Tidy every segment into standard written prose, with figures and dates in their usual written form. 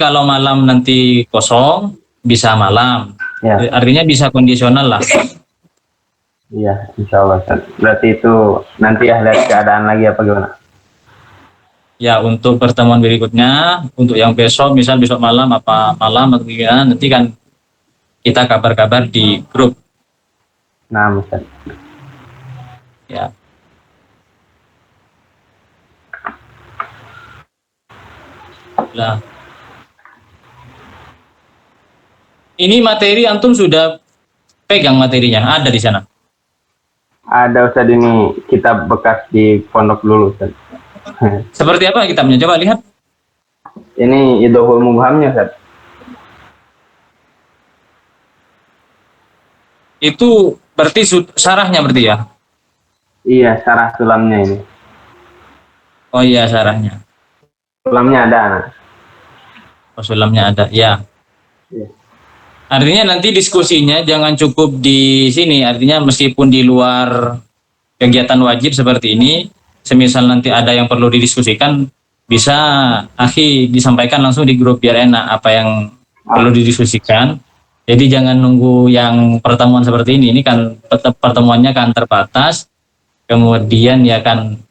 kalau malam nanti kosong, bisa malam. Ya. Artinya bisa kondisional lah. Iya, insya Allah Ustaz. Berarti itu nanti ya lihat keadaan lagi apa gimana? Ya, untuk pertemuan berikutnya, untuk yang besok, misal besok malam apa malam atau gimana, nanti kan kita kabar-kabar di grup. Nah, Ustaz. Ya. Nah, ini materi antum sudah pegang materinya, ada di sana. Ada Ustaz, ini kitab bekas di pondok dulu Ustaz. Seperti apa kitabnya? Coba lihat. Ini Idhohul Mubhamnya Ustaz. Itu berarti sarahnya berarti ya? Iya, syarah sulamnya ini. Oh iya, sarahnya. Sulamnya ada. Oh, sulamnya ada. Ya. Iya. Artinya nanti diskusinya jangan cukup di sini. Artinya meskipun di luar kegiatan wajib seperti ini, semisal nanti ada yang perlu didiskusikan, bisa akhi disampaikan langsung di grup biar enak apa yang perlu didiskusikan. Jadi jangan nunggu yang pertemuan seperti ini. Ini kan pertemuannya kan terbatas. Kemudian ya kan,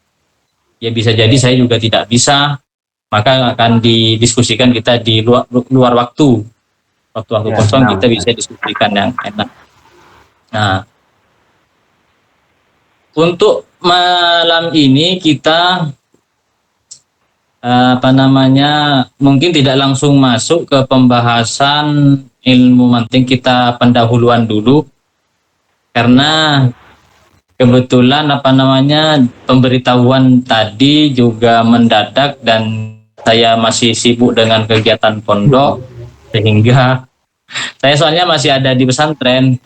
ya bisa jadi saya juga tidak bisa. Maka akan didiskusikan kita di luar waktu. Waktu-waktu kosong kita bisa diskusikan yang enak. Nah, untuk malam ini kita mungkin tidak langsung masuk ke pembahasan ilmu mantik, kita pendahuluan dulu karena kebetulan pemberitahuan tadi juga mendadak dan saya masih sibuk dengan kegiatan pondok, sehingga saya soalnya masih ada di pesantren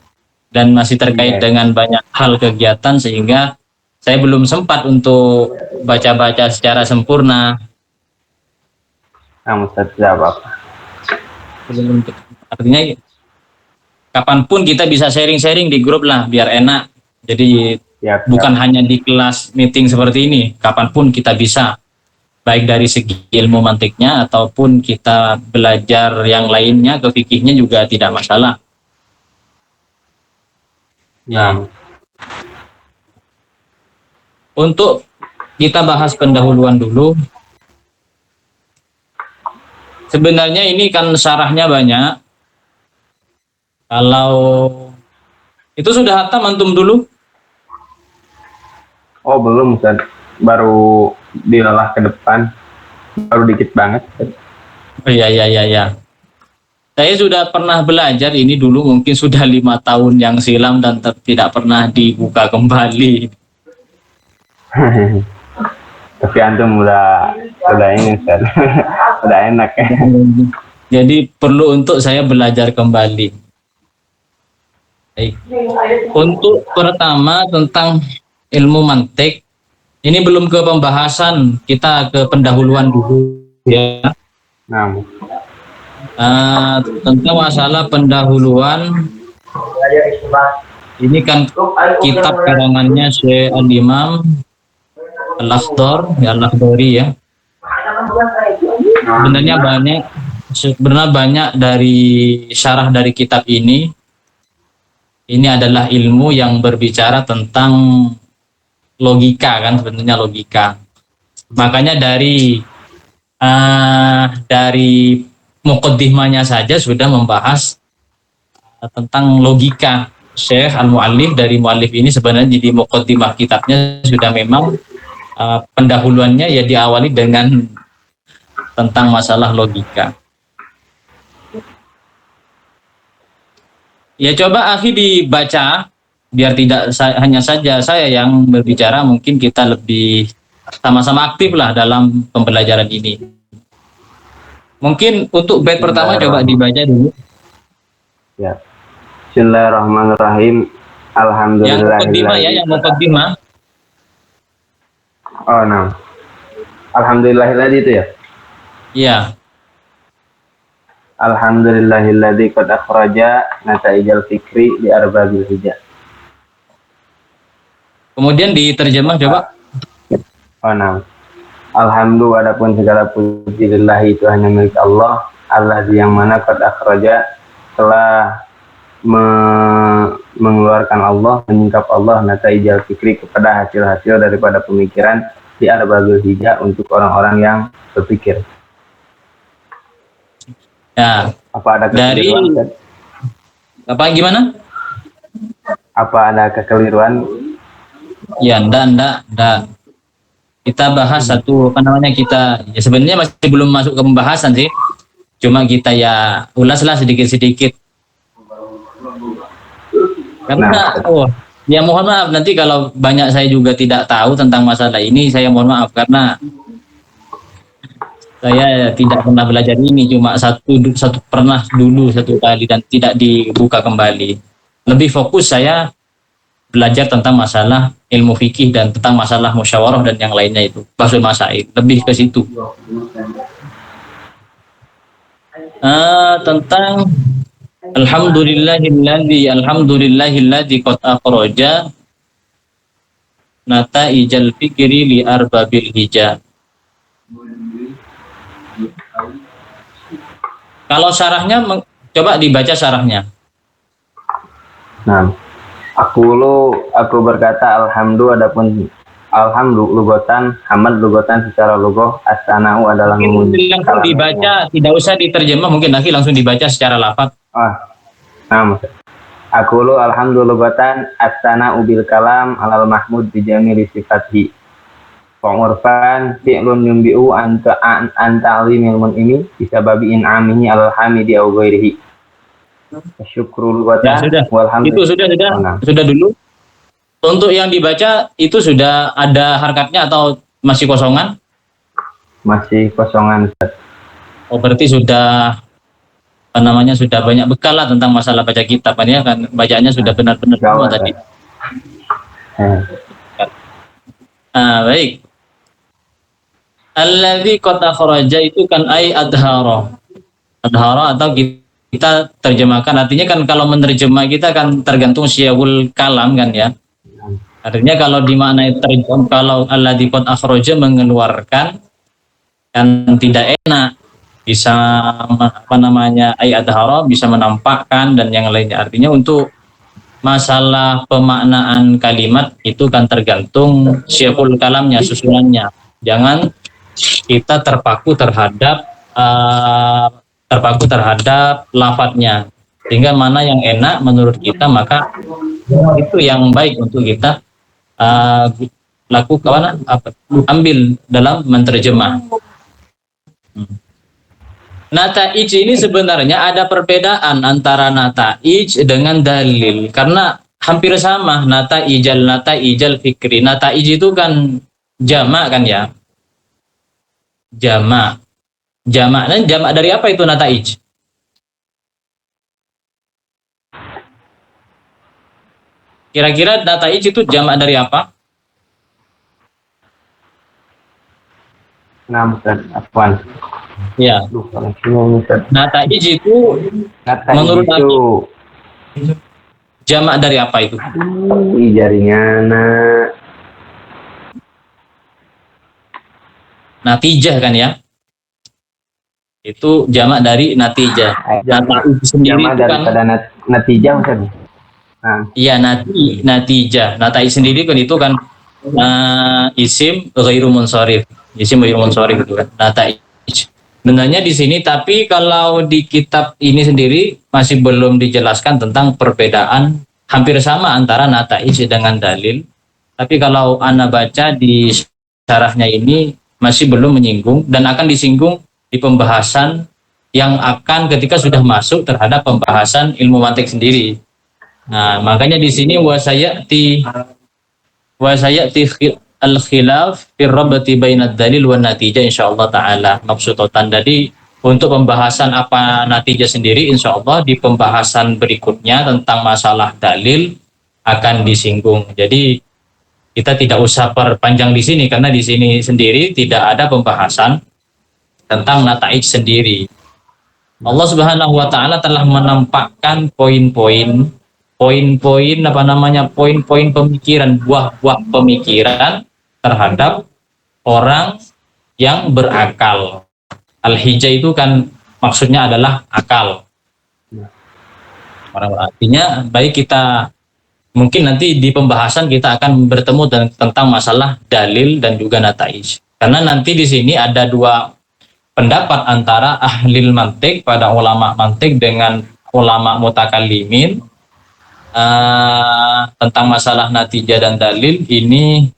dan masih terkait dengan banyak hal kegiatan, sehingga saya belum sempat untuk baca-baca secara sempurna. Ustaz, apa? Artinya kapanpun kita bisa sharing-sharing di grup lah biar enak. Jadi bukan hanya di kelas meeting seperti ini, kapanpun kita bisa, baik dari segi ilmu mantiknya ataupun kita belajar yang lainnya ke fikihnya juga tidak masalah. Ya. Untuk kita bahas pendahuluan dulu. Sebenarnya ini kan syarahnya banyak. Kalau itu sudah hatam antum dulu? Oh belum Ustaz, baru dilelah ke depan, baru dikit banget. Oh iya. Saya sudah pernah belajar ini dulu, mungkin sudah 5 tahun yang silam dan tidak pernah dibuka kembali. Tapi antum udah ini Ustaz. Udah enak ya. Jadi perlu untuk saya belajar kembali. Baik. Untuk pertama tentang ilmu mantik, ini belum ke pembahasan, kita ke pendahuluan dulu ya. Tentang masalah pendahuluan, ini kan kitab karangannya Syekh Al-Imam Al-Akhdari ya. Sebenarnya banyak dari syarah dari kitab ini adalah ilmu yang berbicara tentang logika, kan sebenarnya logika. Makanya dari muqaddimahnya saja sudah membahas tentang logika. Syekh Al-Mu'allif dari mu'allif ini sebenarnya di muqaddimah kitabnya sudah memang pendahuluannya ya diawali dengan tentang masalah logika. Ya coba akhi dibaca biar tidak hanya saja saya yang berbicara, mungkin kita lebih sama-sama aktif lah dalam pembelajaran ini. Mungkin untuk bait pertama coba dibaca dulu. Ya. Bismillahirrahmanirrahim. Alhamdulillah. Yang muqaddimah. Oh, nah. Alhamdulillahilladzi itu ya? Iya. Alhamdulillahilladzi qad akhraja nata'ijal fikri di arbabil hijab. Kemudian diterjemah coba. Oh, nah. Alhamdulillah, adapun segala puji lillahi itu hanya milik Allah, allazi yang mana qad akhraja telah mengeluarkan Allah, menyingkap Allah nataijal fikri kepada hasil-hasil daripada pemikiran di arbabul hijah untuk orang-orang yang berpikir. Ya, Apa ada dari kekeliruan? Ustaz? apa gimana? Apa ada kekeliruan? Ya, enggak. Kita bahas satu apa namanya kita ya sebenarnya masih belum masuk ke pembahasan sih. Cuma kita ya ulaslah sedikit-sedikit. Karena ya mohon maaf nanti kalau banyak saya juga tidak tahu tentang masalah ini, saya mohon maaf karena saya tidak pernah belajar ini, cuma satu pernah dulu satu kali dan tidak dibuka kembali. Lebih fokus saya belajar tentang masalah ilmu fikih dan tentang masalah musyawarah dan yang lainnya itu bahsul masail, lebih ke situ. Tentang alhamdulillahilladzi qad akhraja nataijal fikri li arbabil hijab. Kalau syarahnya coba dibaca syarahnya. Nah, aku berkata adapun lugotan hamad lugotan secara lugoh as-sana'u adalah Mungkin langsung dibaca, tidak usah diterjemah, mungkin lagi langsung dibaca secara lafaz. Aqulu alhamdulillahatan as-sana'u bil kalam alal mahmud bi jamili sifatihi. Pengurfan fi'lun yumbi'u anta ta'limil mun'imi bisababi in'amihi alal hamidi aw ghairihi. Syukrul Ya, sudah. Itu sudah dulu. Untuk yang dibaca itu sudah ada harkatnya atau masih kosongan? Masih kosongan. Oh, berarti sudah apa namanya sudah banyak bekal lah tentang masalah baca kitab ya kan, bacaannya sudah benar-benar semua tadi. Baik. Allazi qad akhraja itu kan ai adhara. Adhara atau kita terjemahkan artinya kan kalau menerjemah kita kan tergantung syiabul kalam kan ya. Artinya kalau dimaknai kalau allazi qad akhraja mengeluarkan kan tidak enak, bisa apa namanya ai adhara bisa menampakkan dan yang lainnya. Artinya untuk masalah pemaknaan kalimat itu kan tergantung syiabul kalamnya, susunannya. Jangan kita terpaku terhadap lafadznya, sehingga mana yang enak menurut kita maka itu yang baik untuk kita lakukan ambil dalam menterjemah. Nataij ini sebenarnya ada perbedaan antara nataij dengan dalil karena hampir sama. Nataijal fikri, nataij itu kan jamak kan ya, jamak dari apa itu nataij? Kira-kira nataij itu jamak dari apa? Nah, Ustaz, afwan. Ya. Nataij itu menurut aku jamak dari apa itu? Jaringan natijah kan ya? Itu jamak dari natijah. Nataij sendiri jamak itu kan daripada natijah Ustaz. Iya, natijah. Nataij sendiri kan itu kan isim ghairu munsharif. Isim ghairu munsharif itu kan nataij. Sebenarnya di sini, tapi kalau di kitab ini sendiri masih belum dijelaskan tentang perbedaan hampir sama antara nataij dengan dalil. Tapi kalau Ana baca di syarahnya ini masih belum menyinggung dan akan disinggung di pembahasan yang akan ketika sudah masuk terhadap pembahasan ilmu mantik sendiri. Nah, makanya di sini wasayati al-khilaf fi rabati bainad dalil wan natijah insyaallah taala mabsutatan. Jadi untuk pembahasan apa natijah sendiri insyaallah di pembahasan berikutnya tentang masalah dalil akan disinggung. Jadi kita tidak usah perpanjang di sini karena di sini sendiri tidak ada pembahasan tentang nataij sendiri. Allah Subhanahu wa taala telah menampakkan poin-poin pemikiran, buah-buah pemikiran terhadap orang yang berakal. Al-hijah itu kan maksudnya adalah akal. Artinya baik kita mungkin nanti di pembahasan kita akan bertemu tentang masalah dalil dan juga nataij. Karena nanti di sini ada dua pendapat antara ahli mantik pada ulama mantik dengan ulama mutakallimin tentang masalah natijah dan dalil. Ini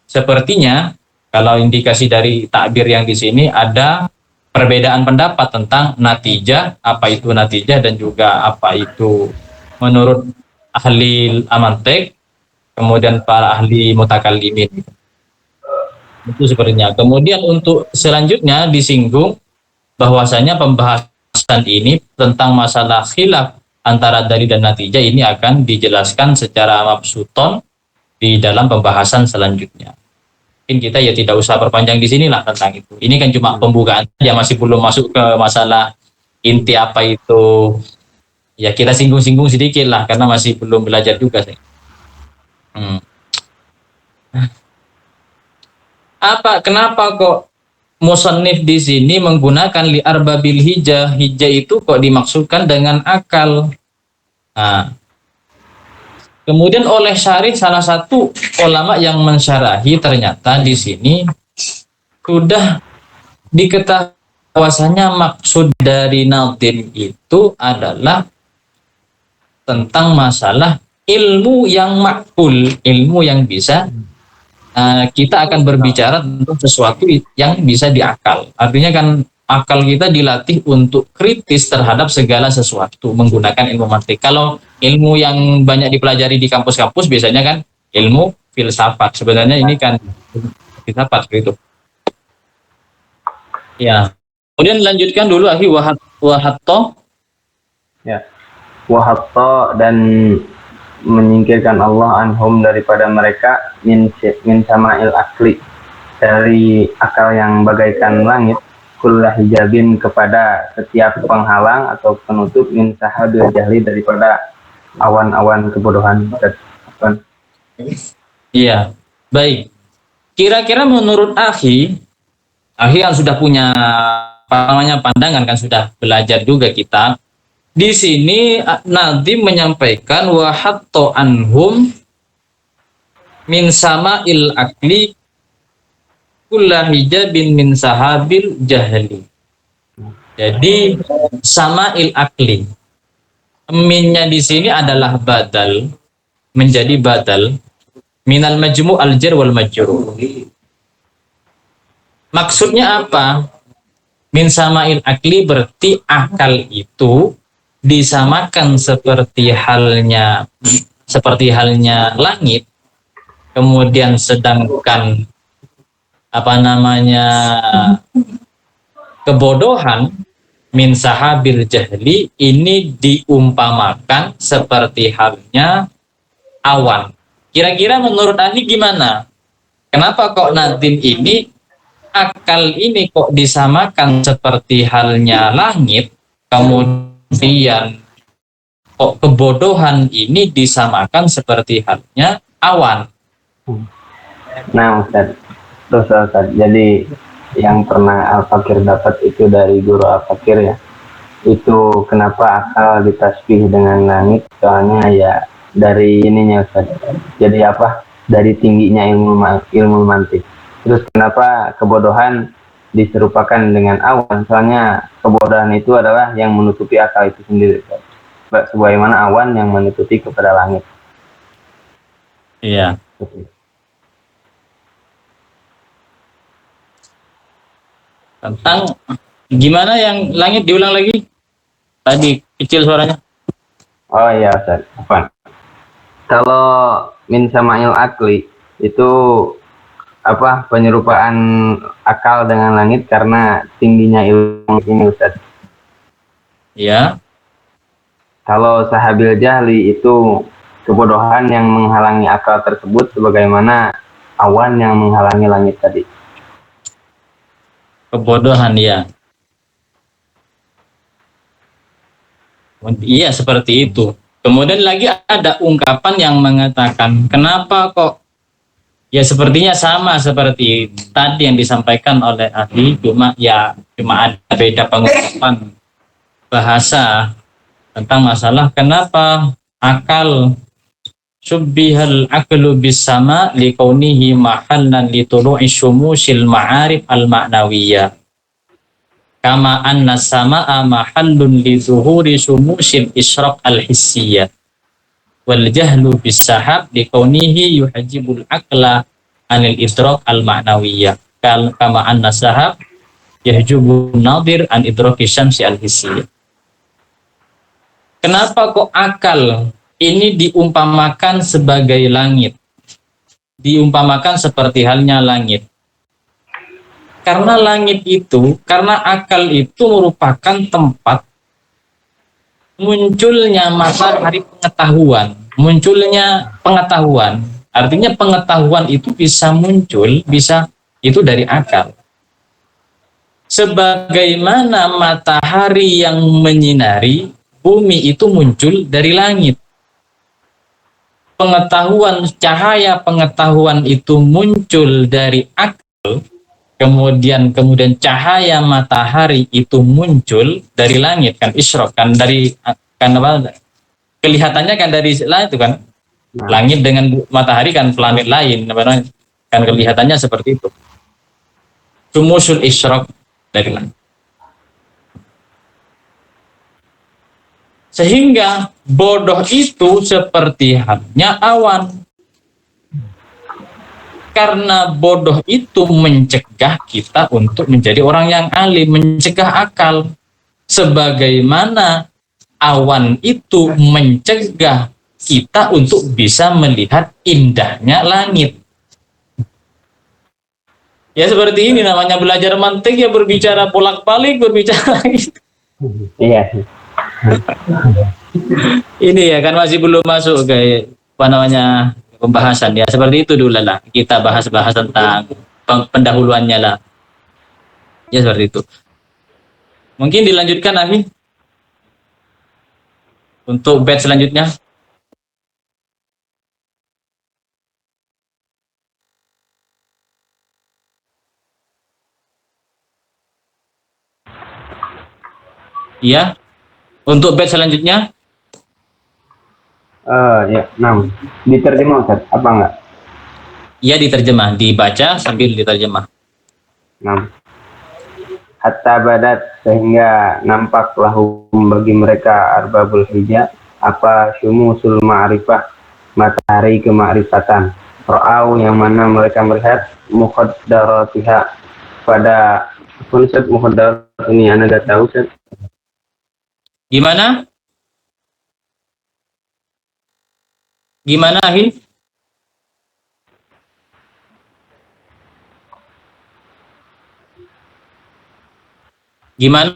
sepertinya kalau indikasi dari takbir yang di sini ada perbedaan pendapat tentang natijah, apa itu natijah dan juga apa itu menurut ahli amantek, kemudian para ahli mutakallimin. Itu sepertinya. Kemudian untuk selanjutnya disinggung bahwasanya pembahasan ini tentang masalah khilaf antara dalil dan natijah ini akan dijelaskan secara mabsuton di dalam pembahasan selanjutnya. Mungkin kita ya tidak usah perpanjang di sinilah tentang itu. Ini kan cuma pembukaan, ya masih belum masuk ke masalah inti apa itu. Ya kita singgung-singgung sedikit lah karena masih belum belajar juga sih. Kenapa kok musannif di sini menggunakan li arbabil hijah? Hijah itu kok dimaksudkan dengan akal. Nah, kemudian oleh syarih salah satu ulama yang mensyarahi ternyata di sini sudah diketahui bahwasanya maksud dari nadhim itu adalah tentang masalah ilmu yang makul, ilmu yang bisa kita akan berbicara tentang sesuatu yang bisa diakal. Artinya kan akal kita dilatih untuk kritis terhadap segala sesuatu menggunakan ilmu mantik. Kalau ilmu yang banyak dipelajari di kampus-kampus biasanya kan ilmu filsafat. Sebenarnya ini kan filsafat gitu. Ya. Kemudian lanjutkan dulu Ahi wahatto. Ya. Wahatto dan menyingkirkan Allah anhum daripada mereka min sama'il akli, dari akal yang bagaikan langit, kullah hijabin kepada setiap penghalang atau penutup min sahabil jahli daripada awan-awan kebodohan. Iya, baik. Kira-kira menurut Ahi yang sudah punya pandangan kan, sudah belajar juga kita. Di sini Nadhim menyampaikan wahatto anhum min sama'il akli kullah hijabin min sahabil jahli. Jadi sama'il akli, minnya di sini adalah badal, menjadi badal minal majmu' al jar wal majrur. Maksudnya apa? Min sama'il akli berarti akal itu disamakan seperti halnya langit, kemudian sedangkan kebodohan min sahabil jahli ini diumpamakan seperti halnya awan. Kira-kira menurut Andi gimana? Kenapa kok Nadhim ini akal ini kok disamakan seperti halnya langit, kemudian kok kebodohan ini disamakan seperti halnya awan? Nah Ustaz, terus Ustaz, jadi yang pernah Al-Fakir dapat itu dari guru Al-Fakir ya, itu kenapa akal ditasbih dengan langit, soalnya ya dari ininya Ustaz, jadi dari tingginya ilmu mantik. Terus kenapa kebodohan diserupakan dengan awan? Soalnya kebodohan itu adalah yang menutupi akal itu sendiri. Sebagaimana awan yang menutupi kepada langit. Iya. Tentang gimana yang langit diulang lagi? Tadi kecil suaranya. Oh iya Ustaz. Kalau min sama'il akli itu penyerupaan akal dengan langit karena tingginya ilmu ini Ustaz. Ya. Kalau sahabil jahli itu kebodohan yang menghalangi akal tersebut sebagaimana awan yang menghalangi langit tadi. Kebodohan ya. Iya seperti itu. Kemudian lagi ada ungkapan yang mengatakan kenapa kok ya sepertinya sama seperti tadi yang disampaikan oleh Ahli, cuma ada beda pengungkapan. bahasa tentang masalah kenapa akal subbihal aqlu bis sama liqaunihi mahallan litulu'i syumusil ma'arif al ma'nawiyah kama anna sama'a mahallun li zuhuri syumusil isyraq al hissiyah wal jahlu bis sahab liqaunihi yuhajibul aqla anil idrak al ma'nawiyah kama anna sahab yahjubun nadir an idraki syamsi al hissiyah. Kenapa kok akal ini diumpamakan sebagai langit? Diumpamakan seperti halnya langit. Karena langit itu, karena akal itu merupakan tempat munculnya matahari pengetahuan. Munculnya pengetahuan. Artinya pengetahuan itu bisa muncul, bisa itu dari akal. Sebagaimana matahari yang menyinari, bumi itu muncul dari langit. Pengetahuan, cahaya pengetahuan itu muncul dari akal, kemudian cahaya matahari itu muncul dari langit, kan isyraq, kan dari kan apa, kelihatannya kan dari langit itu kan, langit dengan matahari kan planet lain, kan kelihatannya seperti itu. Sumusul isyraq dari langit. Sehingga bodoh itu seperti halnya awan. Karena bodoh itu mencegah kita untuk menjadi orang yang alim, mencegah akal. Sebagaimana awan itu mencegah kita untuk bisa melihat indahnya langit. Ya seperti ini namanya belajar mantik, ya berbicara bolak-balik, berbicara Iya. ini ya kan masih belum masuk ke apa namanya pembahasan ya, seperti itu dulu lah, kita bahas-bahas tentang pendahuluannya lah ya, seperti itu. Mungkin dilanjutkan Amin untuk batch selanjutnya. Iya, untuk batch selanjutnya. Ya, 6. Diterjemah Ustaz, apa enggak? Iya diterjemah, dibaca sambil diterjemah. 6. Hatta badat, sehingga nampak lahum bagi mereka arbabul hijab, apa syumusul ma'rifah, matahari kemakrifatan. Ra'au, yang mana mereka melihat muqaddaratiha, pada konsep muqaddar ini Anda gak tahu Ustaz. Gimana? Gimana Ahin? Gimana?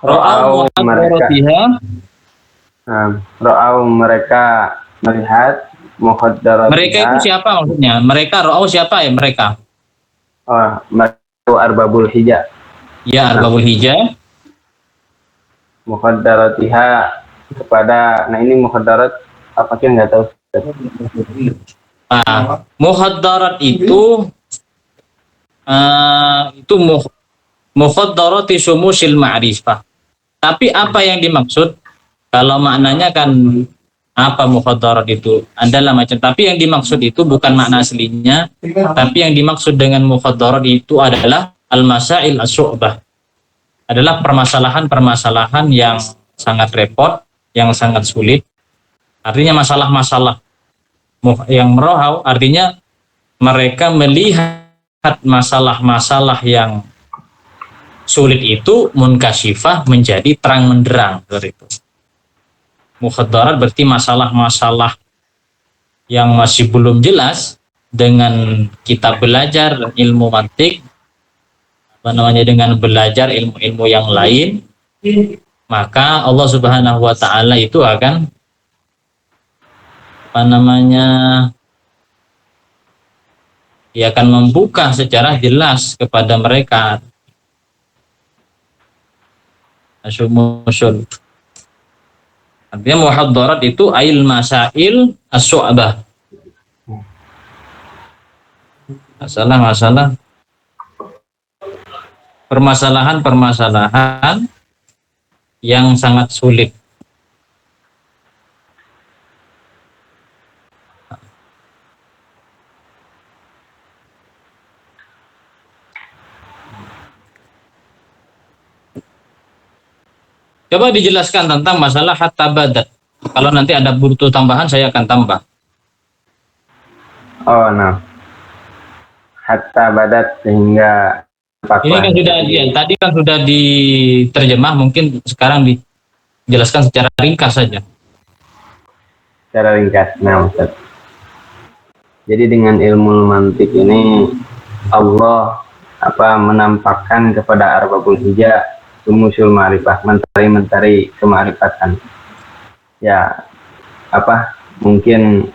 Ra'au mereka, ra'au mereka melihat muqaddaratiha. Mereka itu siapa maksudnya? Mereka ra'au siapa ya mereka? Oh, mereka arbabul hijab. Ya, arbabul hijab. Muqaddaratiha, kepada, nah ini muqaddarat apa sih nggak tahu. Muqaddarat itu muqaddarati syumusil ma'rifah. Tapi apa yang dimaksud? Kalau maknanya kan apa muqaddarat itu adalah macam, tapi yang dimaksud itu bukan makna aslinya, tapi yang dimaksud dengan muqaddarat itu adalah al-masail as-su'bah. Adalah permasalahan-permasalahan yang sangat repot, yang sangat sulit. Artinya masalah-masalah yang merohau, artinya mereka melihat masalah-masalah yang sulit itu munkashifah, menjadi terang menderang seperti itu. Mukhaddarat berarti masalah-masalah yang masih belum jelas, dengan kita belajar ilmu mantik, dengan belajar ilmu-ilmu yang lain, maka Allah Subhanahu wa taala itu akan dia akan membuka secara jelas kepada mereka asyumusul. Artinya muhaddarat itu ail masail as-su'bah, masalah-masalah permasalahan-permasalahan yang sangat sulit. Coba dijelaskan tentang masalah hatta badat. Kalau nanti ada butuh tambahan, saya akan tambah. Oh, nah. Hatta badat sehingga Ini kan sudah tadi kan sudah diterjemah, mungkin sekarang dijelaskan secara ringkas saja. secara ringkas. Nah, Ustaz. Jadi dengan ilmu mantik ini Allah menampakkan kepada arbabul hija sumusul ma'rifah, mentari-mentari kemarifatan. Ya, mungkin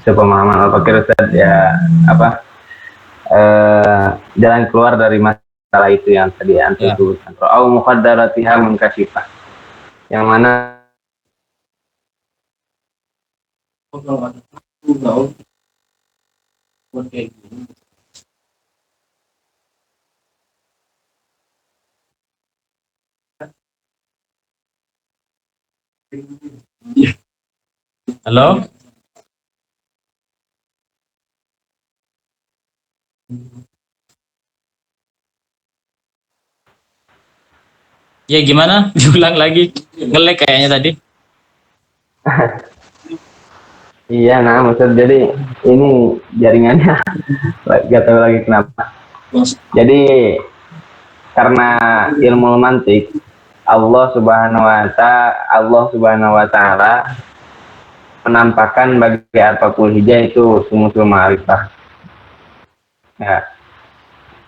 sepemahaman Al-Fakir Ustaz, ya jalan keluar dari masalah itu yang tadi antum sebutkan. Au muqaddaratiha munkashifah. Yang mana Halo? Ya gimana? Diulang lagi. Nge-lag kayaknya tadi. iya, nah maksud jadi ini jaringannya gak tahu lagi kenapa. Jadi karena ilmu mantik Allah Subhanahu wa taala menampakkan bagi arbabul hija itu sumusul ma'rifah. Ya.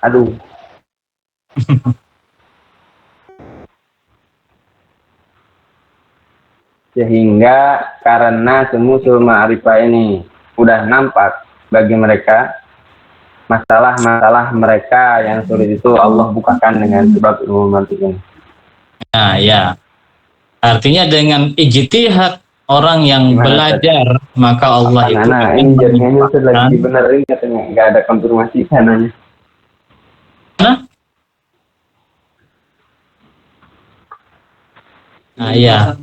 Aduh. Sehingga karena sumusul ma'rifah ini udah nampak bagi mereka, masalah-masalah mereka yang sulit itu Allah bukakan dengan sebab ilmu mantik ini. Nah, ya. Artinya dengan ijtihad orang yang belajar, maka Allah itu Nah, ini jaringannya sudah lagi benerin katanya, nggak ada konfirmasi kanannya. Nah, iya.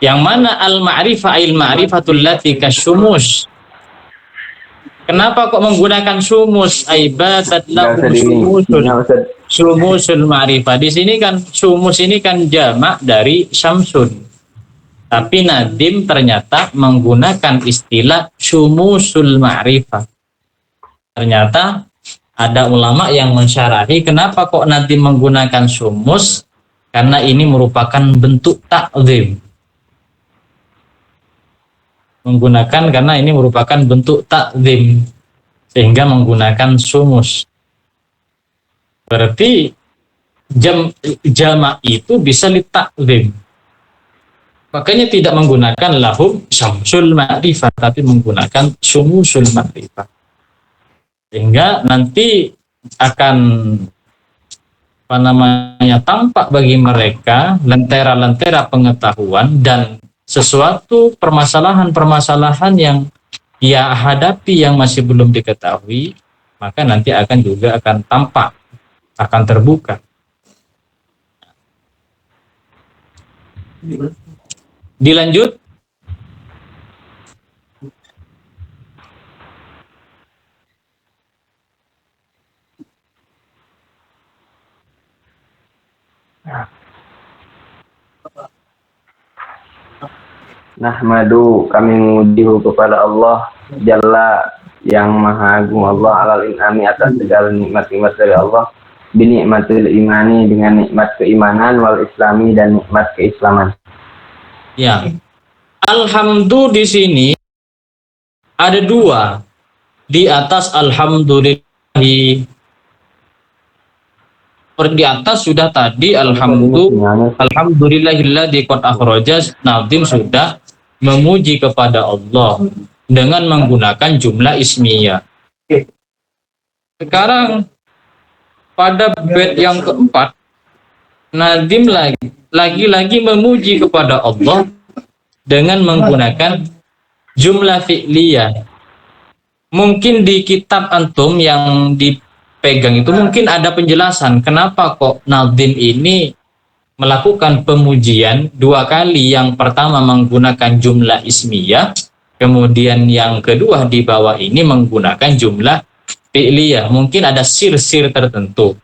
Yang mana al-ma'rifah il-ma'rifatul lati kasyumus. Kenapa kok menggunakan sumus? Aibatat lahu sumusul ma'rifah. Di sini kan sumus ini kan jamak dari syamsun. Tapi Nadim ternyata menggunakan istilah sumusul ma'rifah. Ternyata ada ulama yang mensyarahi kenapa kok Nadim menggunakan sumus, karena ini merupakan bentuk ta'zim. Karena ini merupakan bentuk ta'zim, sehingga menggunakan sumus. Berarti jamak itu bisa litakzim. Makanya tidak menggunakan lahum syamsul ma'rifah, tapi menggunakan sumusul ma'rifah. Sehingga nanti akan tampak bagi mereka lentera-lentera pengetahuan dan sesuatu permasalahan-permasalahan yang dia hadapi yang masih belum diketahui, maka nanti akan tampak, akan terbuka. Dilanjut. Nahmadu, kami memuji kepada Allah Jalla yang Maha Agung, Allah alal in'ami atas segala nikmat-nikmat dari Allah, binikmatil imani dengan nikmat keimanan, wal islami dan nikmat keislaman. Ya, alhamdulillah di sini ada dua di atas alhamdulillah. Di atas sudah tadi alhamdulillahilladzi qad akhraja. Nadim sudah memuji kepada Allah dengan menggunakan jumlah ismiyah. Sekarang pada bait yang keempat, Nadim lagi-lagi memuji kepada Allah dengan menggunakan jumlah fi'liyah. Mungkin di kitab antum yang di pegang itu mungkin ada penjelasan kenapa kok Nadim ini melakukan pemujian dua kali. Yang pertama menggunakan jumlah ismiyah, kemudian yang kedua di bawah ini menggunakan jumlah fi'liyah. Mungkin ada sir-sir tertentu.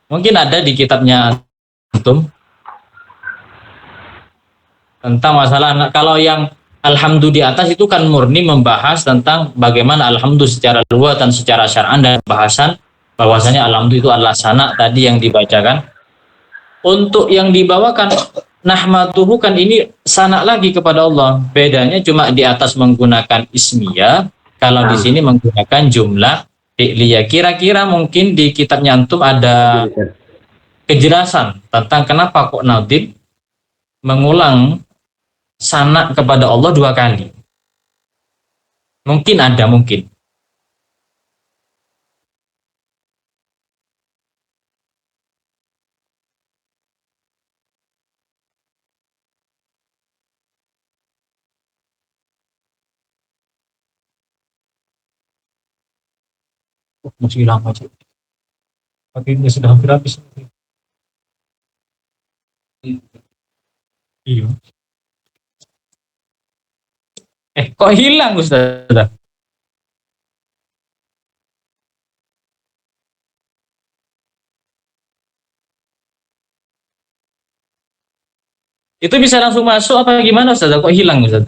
Mungkin ada di kitabnya antum tentang masalah. Kalau yang alhamdu di atas itu kan murni membahas tentang bagaimana alhamdu secara luas dan secara syar'an dan bahasan bahwasanya alhamdu itu adalah sana tadi yang dibacakan. Untuk yang dibawakan nahmaduhu kan ini sana lagi kepada Allah. Bedanya cuma di atas menggunakan ismiyah, kalau di sini menggunakan jumlah fi'liyah. Kira-kira mungkin di kitabnya antum ada kejelasan tentang kenapa kok Nadim mengulang sana kepada Allah dua kali. Mungkin ada, mungkin. Masih lama sih. Pakainya sudah hampir habis. Iya. Kok hilang Ustaz? Itu bisa langsung masuk apa gimana Ustaz? Kok hilang Ustaz?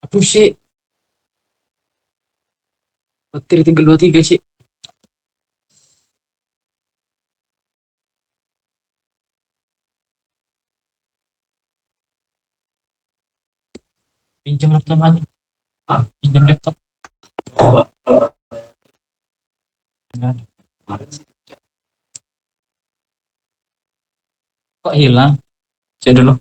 Aduh sih. Bakteri tinggal 23 sih. Pinjam laptop aja. Pinjam laptop. Kok hilang? Cek dulu.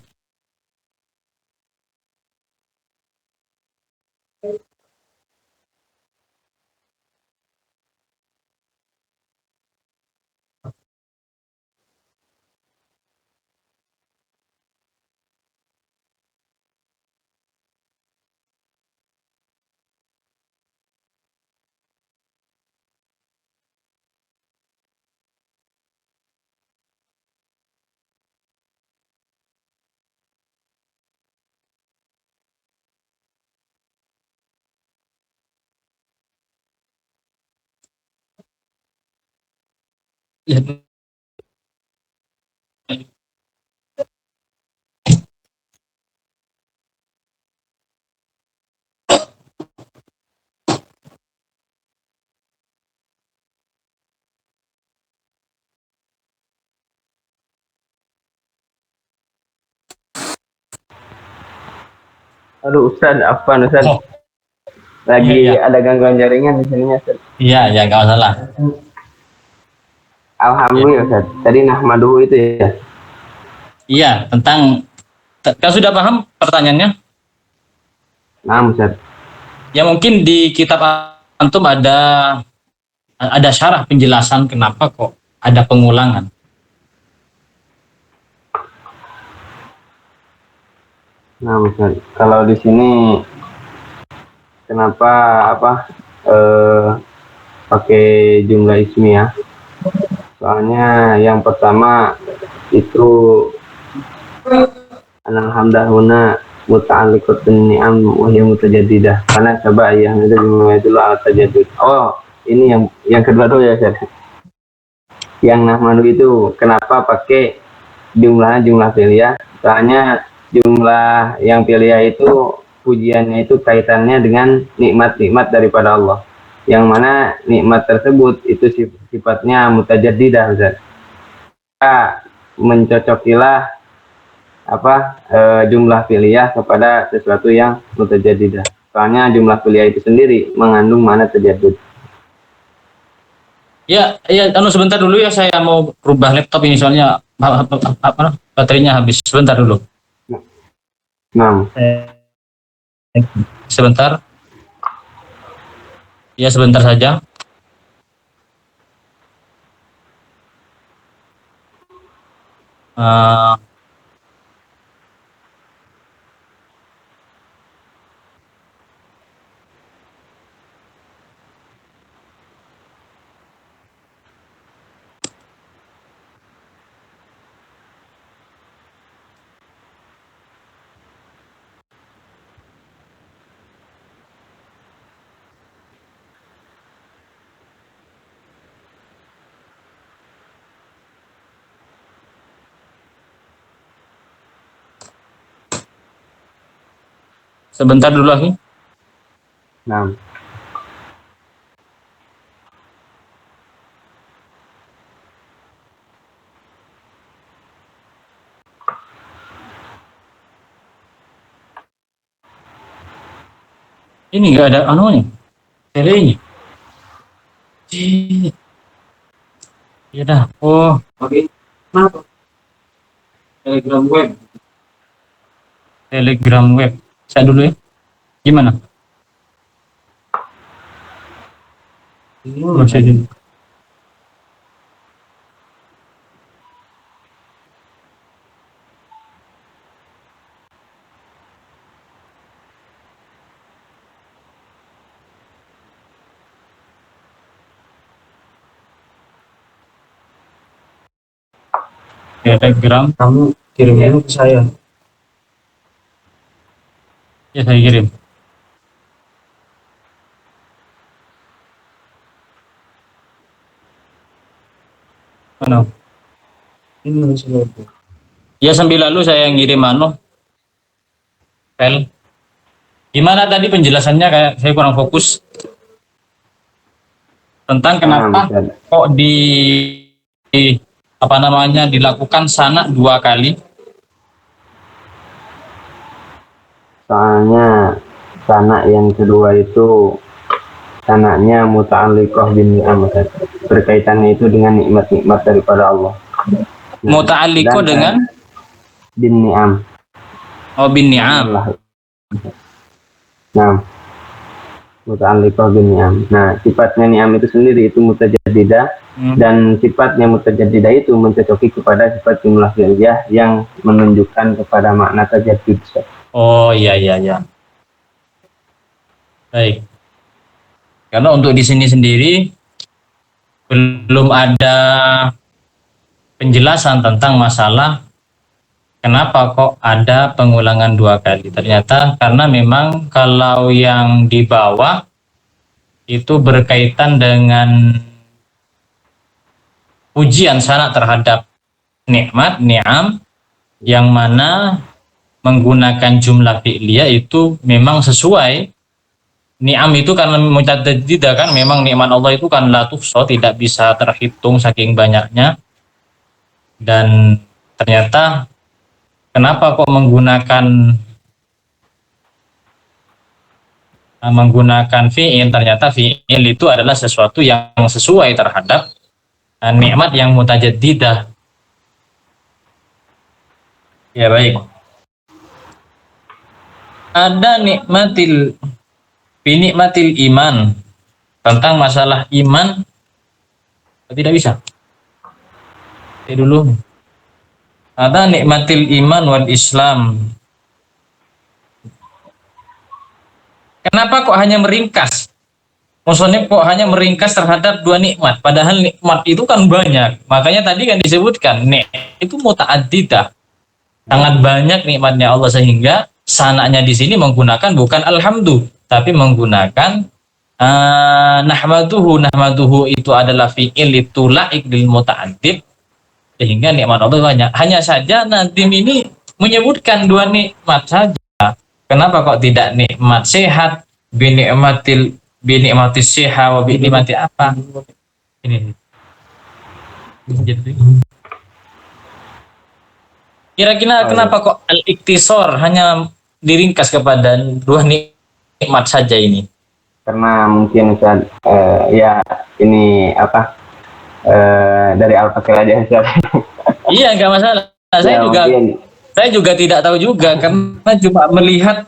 Lihat. Aduh Ustaz, apa Ustaz? Oh, Lagi iya. ada gangguan jaringan di sini Ustaz. Iya, ya nggak masalah. Alhamdulillah Ustaz. Tadi nahmaduhu itu ya. Iya, tentang kan sudah paham pertanyaannya? Nah Ustaz. Ya mungkin di kitab antum ada syarah penjelasan kenapa kok ada pengulangan. Nah Ustaz, kalau di sini kenapa pakai jumlah ismiyah? Soalnya yang pertama itu anal hamdahuna muta'alliqatun ni'am wa hiya mutajaddidah. Karena coba yang itu itu al-tajaddud. Oh, ini yang kedua tuh ya Ustaz. Yang nahmadu itu kenapa pakai jumlah fi'liyah? Soalnya jumlah yang fi'liyah itu pujiannya itu kaitannya dengan nikmat-nikmat daripada Allah. Yang mana nikmat tersebut itu sifatnya mutajaddidah Ustaz. Mencocokilah jumlah fi'liyah kepada sesuatu yang mutajaddidah. Soalnya jumlah fi'liyah itu sendiri mengandung makna tajaddud. Ya, sebentar dulu ya, saya mau rubah laptop ini soalnya baterainya habis. Sebentar dulu. Nah, sebentar. Ya, sebentar saja. Eh, sebentar dulu lagi. Nah, Ini nggak ada anunya, telenya. Cih. Ya dah. Oh, oke. Kenapa? Telegram web. Telegram web. Saya dulu ya. Gimana? Masih dulu. Telegram. Kamu kirim dulu ke saya. Ya, saya kirim. Mana? Ini masih. Ya, sambil lalu saya ngirim file. Gimana tadi penjelasannya, kayak saya kurang fokus tentang kenapa bisa. kok apa namanya dilakukan sanak 2 kali. Soalnya sanak yang kedua itu sanaknya muta'alliqah bin ni'am, berkaitannya itu dengan nikmat-nikmat daripada Allah. Muta'alliqah dengan bin ni'am. bin ni'am. Nah, muta'alliqah bin ni'am. Nah, sifatnya ni'am itu sendiri itu mutajaddidah, dan sifatnya mutajaddidah itu mencocoki kepada sifat jumlah fi'liyah yang menunjukkan kepada makna tajaddud. Oh, iya. Baik. Karena untuk di sini sendiri belum ada penjelasan tentang masalah kenapa kok ada pengulangan 2 kali. Ternyata karena memang kalau yang di bawah itu berkaitan dengan ujian sanak terhadap nikmat, ni'am, yang mana menggunakan jumlah fi'liyah itu memang sesuai. Ni'am itu karena mutadaddidah kan, memang nikmat Allah itu kan la tuhsa, tidak bisa terhitung saking banyaknya. Dan ternyata kenapa kok menggunakan fi'il, ternyata fi'il itu adalah sesuatu yang sesuai terhadap nikmat yang mutajaddidah. Ya, baik. Ada nikmatil iman, tentang masalah iman tidak bisa. Dulu ada nikmatil iman wal Islam. Kenapa kok hanya meringkas? Maksudnya kok hanya meringkas terhadap 2 nikmat, padahal nikmat itu kan banyak. Makanya tadi kan disebutkan itu muta'addidah, sangat banyak nikmatnya Allah, sehingga sanaknya di sini menggunakan bukan alhamdu, tapi menggunakan nahmaduhu itu adalah fi'il itu laik lil muta'addid, sehingga nikmat Allah banyak. Hanya saja Nadim ini menyebutkan 2 nikmat saja. Kenapa kok tidak nikmat sehat, binikmatis sehat, wa binikmati apa? Ini. Kira-kira kenapa kok al-iktisor hanya diringkas kepada 2 nikmat saja ini? Karena mungkin Ustaz, ya ini apa, dari Al-Fatih aja Ustaz. Iya, nggak masalah. Saya juga tidak tahu juga, karena cuma melihat,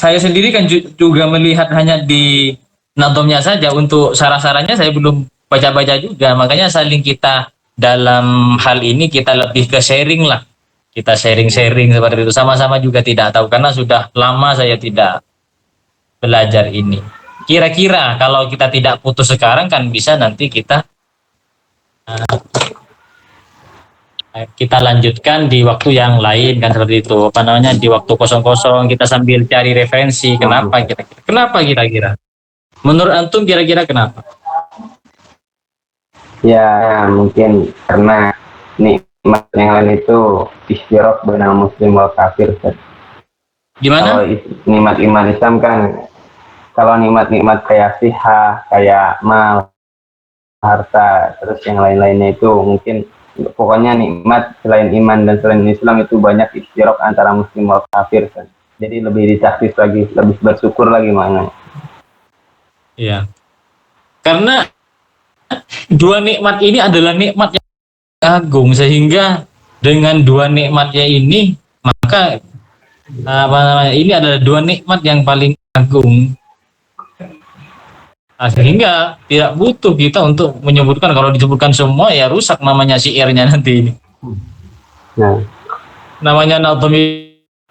saya sendiri kan juga melihat hanya di nadomnya saja. Untuk sarah-sarahnya saya belum baca-baca juga, makanya saling kita dalam hal ini kita lebih ke sharing lah. kita sharing-sharing seperti itu. Sama-sama juga tidak tahu karena sudah lama saya tidak belajar ini. Kira-kira kalau kita tidak putus sekarang kan bisa nanti kita lanjutkan di waktu yang lain kan seperti itu. Apa namanya, di waktu kosong-kosong kita sambil cari referensi. Kenapa kira-kira? Menurut antum kira-kira kenapa? Ya, mungkin karena nikmat yang lain itu istirok benar muslim wal kafir. Kalau Gimana? nikmat iman Islam kan, kalau nikmat-nikmat kayak siha, kayak mal, harta, terus yang lain-lainnya itu mungkin pokoknya nikmat selain iman dan selain Islam itu banyak istirok antara muslim wal kafir kan. Jadi lebih ditaktis lagi, lebih bersyukur lagi maknanya. Iya. Karena dua nikmat ini adalah nikmat yang agung, sehingga dengan dua nikmatnya ini maka ini adalah dua nikmat yang paling agung. Sehingga tidak butuh kita untuk menyebutkan, kalau disebutkan semua ya rusak namanya syairnya nanti ini. Nah, Namanya nazm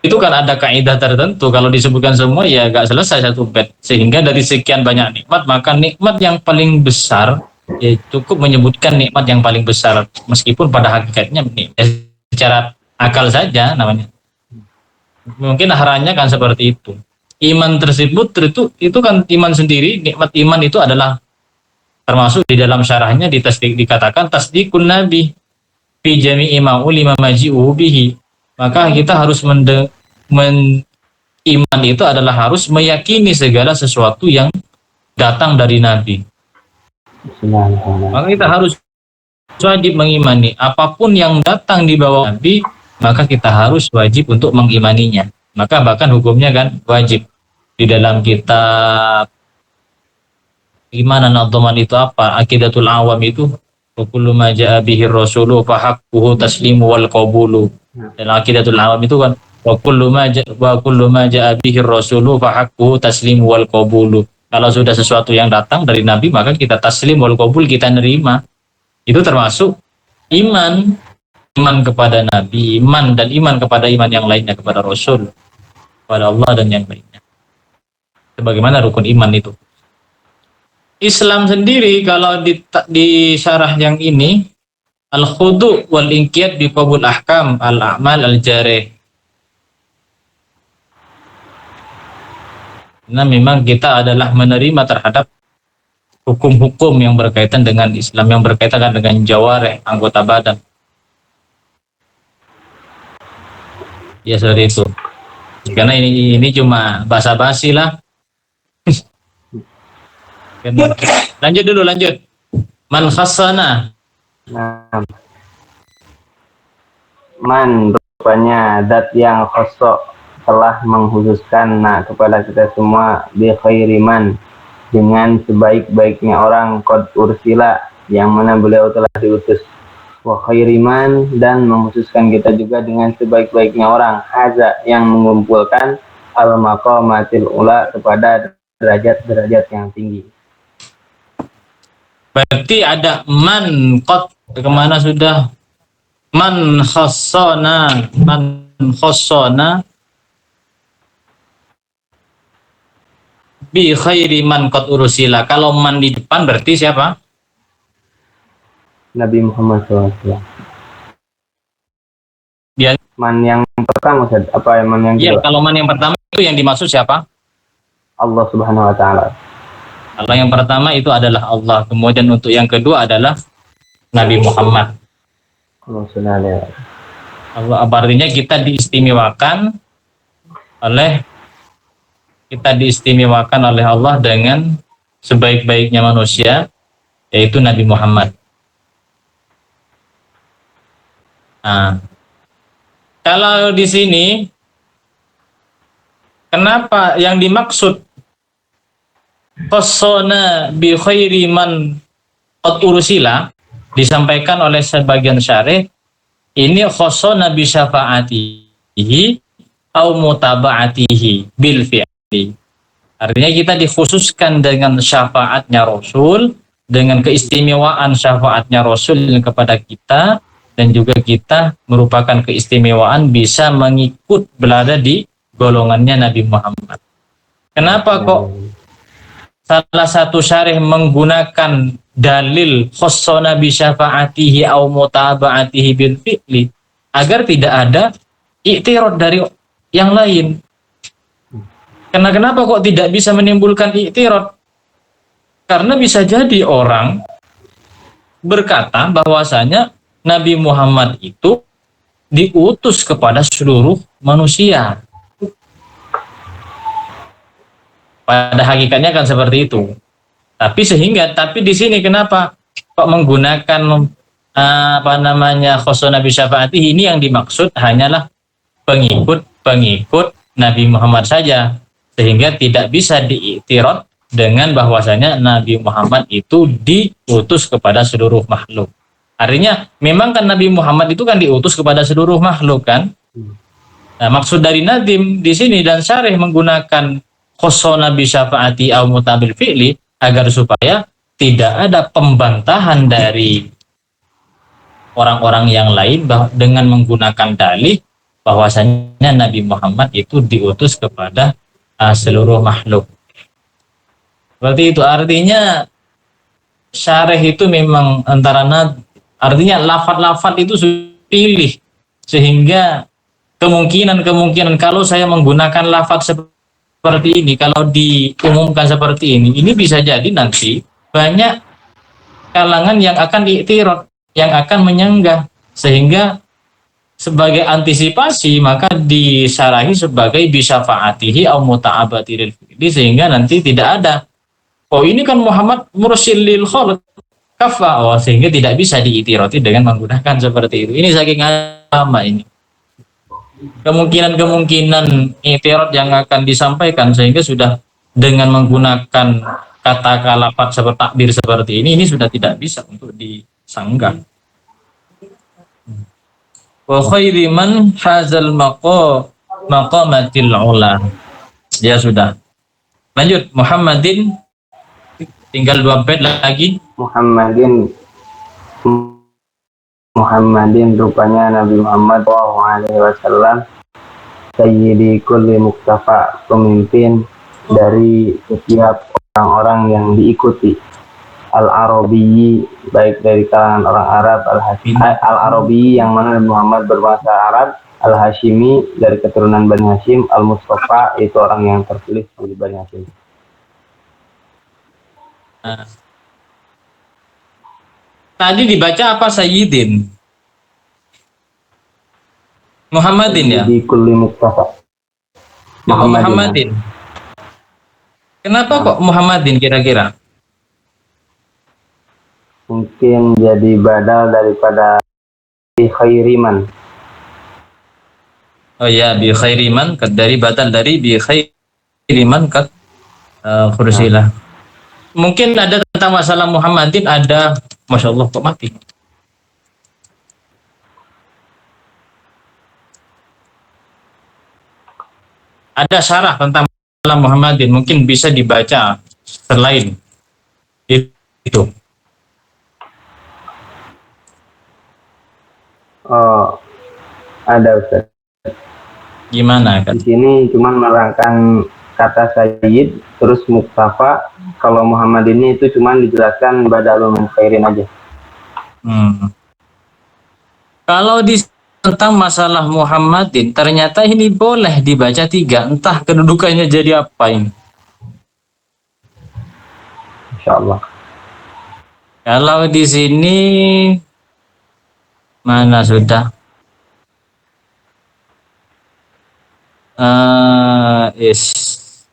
itu kan ada kaidah tertentu, kalau disebutkan semua ya gak selesai satu bait. Sehingga dari sekian banyak nikmat, maka nikmat yang paling besar ya cukup menyebutkan nikmat yang paling besar, meskipun pada hakikatnya secara akal saja namanya. Mungkin haranya kan seperti itu. Iman tersebut itu kan iman sendiri, nikmat iman itu adalah termasuk di dalam syarahnya dikatakan tasdikun nabi fi jami'i ma ulima maji'u bihi. Maka kita harus iman itu adalah harus meyakini segala sesuatu yang datang dari nabi. Maka kita harus wajib mengimani apapun yang datang di bawah nabi, maka kita harus wajib untuk mengimaninya. Maka bahkan hukumnya kan wajib. Di dalam kitab gimana nadhaman itu apa? Aqidatul Awam itu wa kullu ma jaa bihi rasulu fa haqquhu taslimu wal qabulu. Dan Aqidatul Awam itu kan wa kullu ma jaa bihi rasulu fa haqquhu taslimu wal qabulu. Kalau sudah sesuatu yang datang dari nabi maka kita taslim wal qabul, kita nerima. Itu termasuk iman kepada nabi, iman kepada iman yang lainnya, kepada rasul, kepada Allah dan yang lainnya. Sebagaimana rukun iman itu. Islam sendiri kalau di syarah yang ini al-khudu wal inqiyad bi qabul ahkam al-a'mal al-jarih. Nah, memang kita adalah menerima terhadap hukum-hukum yang berkaitan dengan Islam, yang berkaitan dengan jawareh, anggota badan. Ya seperti itu. Karena ini cuma basa-basi lah. Lanjut. Man khassana. Nah, man rupanya dat yang khassa telah mengkhususkan kepada kita semua bi khairi man, dengan sebaik-baiknya orang qad ursila, yang mana beliau telah diutus, wa khairi man, dan mengkhususkan kita juga dengan sebaik-baiknya orang haza, yang mengumpulkan al maqamatil ula, kepada derajat-derajat yang tinggi. Berarti ada man qad, kemana sudah? Man khassana bi khairi man qad ursila. Kalau man di depan berarti siapa? Nabi Muhammad SAW. Dia Man yang pertama, apa man yang ya, kedua? kalau man yang pertama itu yang dimaksud siapa? Allah Subhanahu wa taala. Kalau yang pertama itu adalah Allah, kemudian untuk yang kedua adalah Nabi Muhammad. Allah, artinya kita diistimewakan oleh Allah dengan sebaik-baiknya manusia, yaitu Nabi Muhammad. Nah, kalau di sini kenapa yang dimaksud khassana bi khairi man qad ursila disampaikan oleh sebagian syarih, ini khassana bi syafaatihi au mutaba'atihi bil fi'li. Artinya kita dikhususkan dengan syafaatnya Rasul, dengan keistimewaan syafaatnya Rasul kepada kita, dan juga kita merupakan keistimewaan bisa mengikut berada di golongannya Nabi Muhammad. Kenapa kok salah satu syarih menggunakan dalil khossona bi syafa'atihi au mutaba'atihi bil fi'li agar tidak ada i'tirad dari yang lain. Karena kenapa kok tidak bisa menimbulkan i'tirad? Karena bisa jadi orang berkata bahwasanya Nabi Muhammad itu diutus kepada seluruh manusia. Pada hakikatnya kan seperti itu. Tapi di sini kenapa kok menggunakan khossona bi syafa'atihi, ini yang dimaksud hanyalah pengikut Nabi Muhammad saja, sehingga tidak bisa diiktirad dengan bahwasanya Nabi Muhammad itu diutus kepada seluruh makhluk. Artinya memang kan Nabi Muhammad itu kan diutus kepada seluruh makhluk kan. Nah, maksud dari Nadim di sini dan syarih menggunakan khossona bi syafa'ati au mutabil fi'li agar supaya tidak ada pembantahan dari orang-orang yang lain dengan menggunakan dalih bahwasanya Nabi Muhammad itu diutus kepada seluruh makhluk. Seperti itu, artinya syarih itu memang artinya lafaz-lafaz itu pilih, sehingga kemungkinan kalau saya menggunakan lafaz seperti ini, kalau diumumkan seperti ini bisa jadi nanti banyak kalangan yang akan i'tirad, yang akan menyanggah, sehingga sebagai antisipasi maka disarahi sebagai bisyafa'atihi au muta'abatiril fi'li, sehingga nanti tidak ada ini kan Muhammad mursilil khalq kafa, sehingga tidak bisa diitiroti dengan menggunakan seperti itu. Ini saking lama ini kemungkinan i'tirad yang akan disampaikan, sehingga sudah dengan menggunakan kata lafaz seperti takbir seperti ini sudah tidak bisa untuk disanggah. Wa khairi man hazal maqamatil ula. Ya sudah. Lanjut, Muhammadin, tinggal 2 bait lagi. Muhammadin rupanya Nabi Muhammad SAW sayyidi kulli muktafa, pemimpin dari setiap orang-orang yang diikuti. Al-Arabi, baik dari kalangan orang Arab, Al-Arabi yang mana Nabi Muhammad berbahasa Arab, Al-Hashimi dari keturunan Bani Hashim, Al-Mustafa itu orang yang terpilih dari Bani Hashim. Tadi dibaca apa Sayyidin? Muhammadin ya? Di kulli muktafa. Muhammadin. Kenapa kok Muhammadin kira-kira? Mungkin jadi badal daripada bi khairiman. Oh ya, bi khairiman, dari badal dari bi khairiman kat kursilah. Mungkin ada tentang masalah Muhammadin, ada, Masya Allah kok mati. Ada syarah tentang masalah Muhammadin, mungkin bisa dibaca selain itu. Oh, ada Ustaz. Gimana kan? Di sini cuma menerangkan kata Sayyid, terus Muktafa. Kalau Muhammad ini itu cuma dijelaskan badalun min khairin aja. Kalau di tentang masalah Muhammadin, ternyata ini boleh dibaca 3, entah kedudukannya jadi apa ini. Insya Allah. Kalau di sini mana sudah?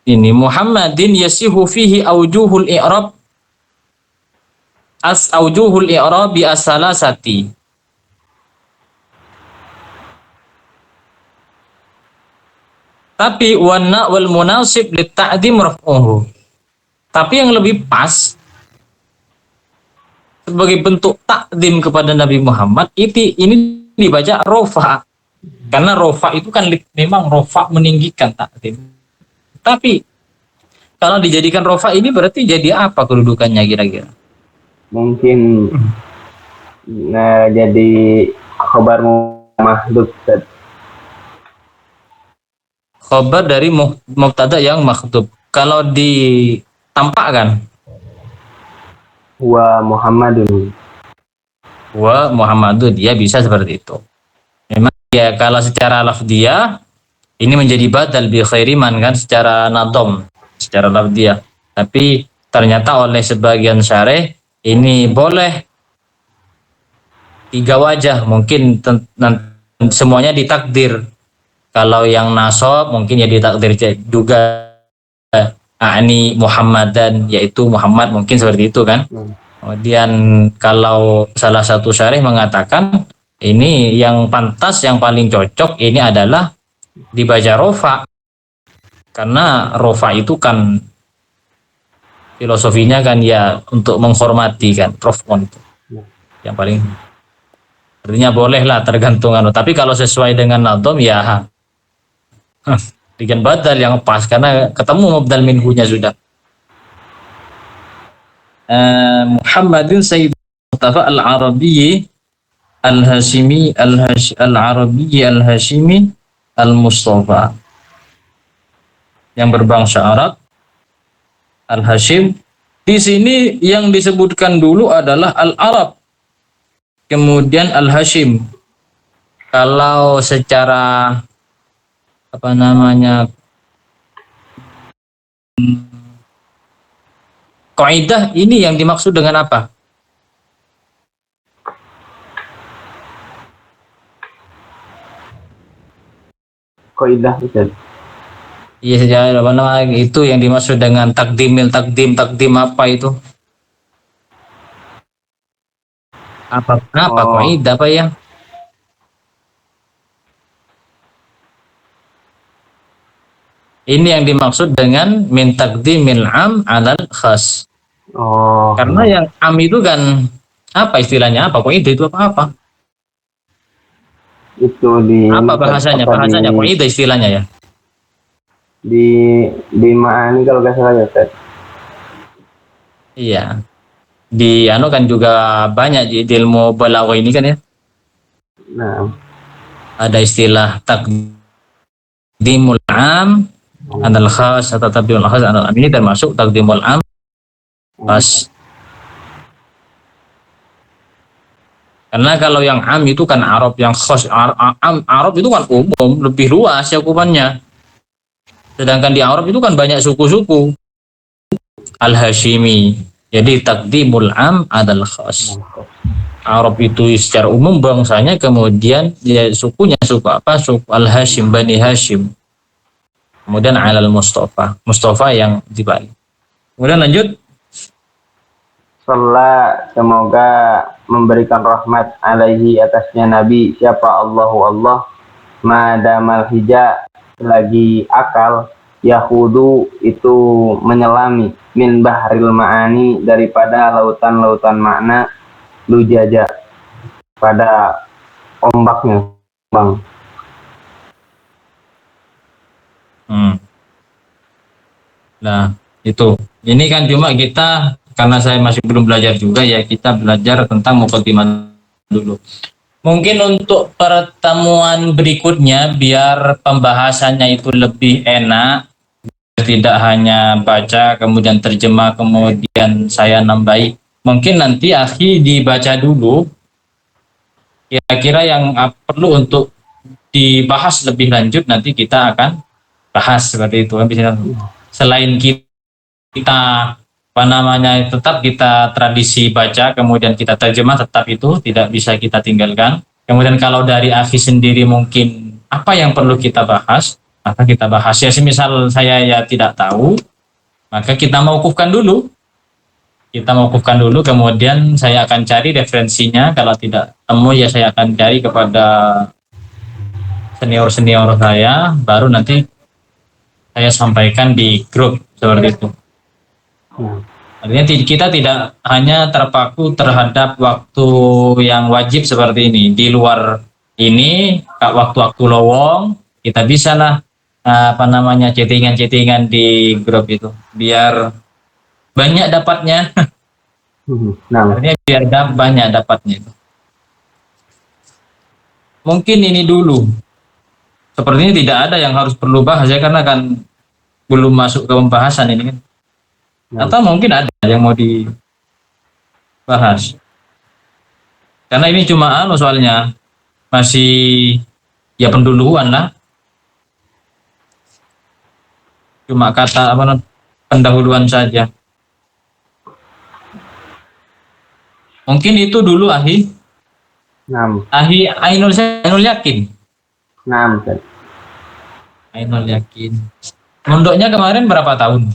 Ini Muhammadin yasihu fihi aujuhul i'rab aujuhul i'rab bi as-salasati. Tapi wana wal munasib lit ta'dim raf'uhu. Tapi yang lebih pas sebagai bentuk takdim kepada Nabi Muhammad ini dibaca rofa, karena rofa itu kan memang rofa meninggikan takdim. Tapi kalau dijadikan rofa ini berarti jadi apa kedudukannya kira-kira? Mungkin jadi khobar mahdhuf Ustaz. Khobar dari mubtada yang makhdhuf. Kalau ditampakkan Wa Muhammadun. wa Muhammadun, dia bisa seperti itu. Memang ya kalau secara lafdiyah ini menjadi badal bi khairi man kan secara nadom, secara lafdiyah. Tapi ternyata oleh sebagian syarih ini boleh tiga wajah, mungkin semuanya ditakdir. Kalau yang nasab mungkin ya ditakdir juga ani Muhammadan, yaitu Muhammad, mungkin seperti itu kan. Kemudian kalau salah satu syarih mengatakan ini yang pantas, yang paling cocok ini adalah dibaca rofa, karena rofa itu kan filosofinya kan ya untuk menghormati kan, rofon itu yang paling, artinya boleh lah tergantung tapi kalau sesuai dengan nadom ya dengan badal yang pas karena ketemu mubdal minhunya sudah. Muhammadin Sayyid Mustafa Al-Arabiyyi Al-Hashimi Al-Arabiyyi Al-Hashimi Al-Mustafa, yang berbangsa Arab, Al-Hashim. Di sini yang disebutkan dulu adalah Al-Arab, kemudian Al-Hashim. Kalau secara apa namanya kaidah ini yang dimaksud dengan apa? Kaidah Ustaz. Iya, sejarah apa namanya itu yang dimaksud dengan takdim apa itu? Apa kaidah apa ya? Ini yang dimaksud dengan min takdimil am alal khas. Karena yang am itu kan apa istilahnya, apa kaidah itu apa? Itu di Apa bahasanya? Bahasanya kaidah istilahnya ya. Di Ma'ani kalau nggak salah ya Ustaz. Iya. Di kan juga banyak di ilmu balaghah ini kan ya. Nah, Ada istilah takdimul am alal khas atau takdimul khas alal am, ini termasuk takdimul am khas. Karena kalau yang am itu kan Arab, yang khas Arab itu kan umum, lebih luas cakupannya. Sedangkan di Arab itu kan banyak suku-suku. Al-Hashimi. Jadi takdimul am adal khas. Arab itu secara umum bangsanya, kemudian ya sukunya suku apa? Suku Al-Hashim, Bani Hashim. Kemudian alal Mustafa. Mustafa yang dibalik. Kemudian lanjut. Salat, semoga memberikan rahmat alaihi atasnya Nabi siapa Allah madamal hija, lagi akal, yahudu itu menyelami, min bahril ma'ani daripada lautan-lautan makna, lujaja pada ombaknya bang. Nah itu, ini kan cuma kita, karena saya masih belum belajar juga ya, kita belajar tentang muqaddimah dulu. Mungkin untuk pertemuan berikutnya biar pembahasannya itu lebih enak, tidak hanya baca kemudian terjemah kemudian saya nambahi, mungkin nanti akhi dibaca dulu kira-kira yang perlu untuk dibahas lebih lanjut, nanti kita akan bahas seperti itu. Selain kita apa namanya tetap kita tradisi baca kemudian kita terjemah, tetap itu tidak bisa kita tinggalkan. Kemudian kalau dari akhi sendiri mungkin apa yang perlu kita bahas, maka kita bahas. Ya semisal saya ya tidak tahu, maka kita mauqufkan dulu. Kita mauqufkan dulu, kemudian saya akan cari referensinya. Kalau tidak temu ya saya akan cari kepada senior-senior saya, baru nanti saya sampaikan di grup seperti itu. Artinya kita tidak hanya terpaku terhadap waktu yang wajib seperti ini. Di luar ini, waktu-waktu lowong, kita bisa lah apa namanya chattingan-chattingan di grup itu, biar banyak dapatnya. Nah, Artinya biar banyak dapatnya itu. mungkin ini dulu. Sepertinya tidak ada yang harus perlu bahas ya karena kan belum masuk ke pembahasan ini kan. Nah, Atau mungkin ada yang mau dibahas. Karena ini cuma soalnya masih ya penduluan lah. Cuma kata pendahuluan saja. Mungkin itu dulu Ahi. Ainul yakin. Ustaz. Ainul yakin. Mondoknya kemarin berapa tahun?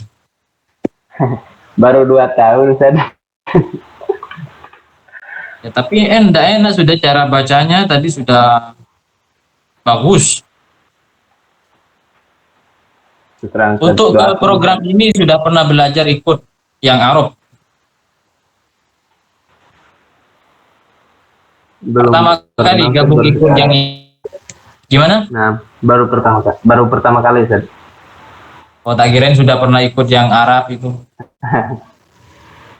Baru 2 tahun, Ustaz. Ya, tapi enak sudah cara bacanya tadi sudah bagus. Terang, Ustaz. Untuk ke Doakan. program ini sudah pernah belajar ikut yang Arab. Belum Pertama pernah, kali Ustaz, gabung baru ikut sekarang. yang gimana? Nah, baru pertama kali, Ustaz. Oh, tak kirain sudah pernah ikut yang Arab itu.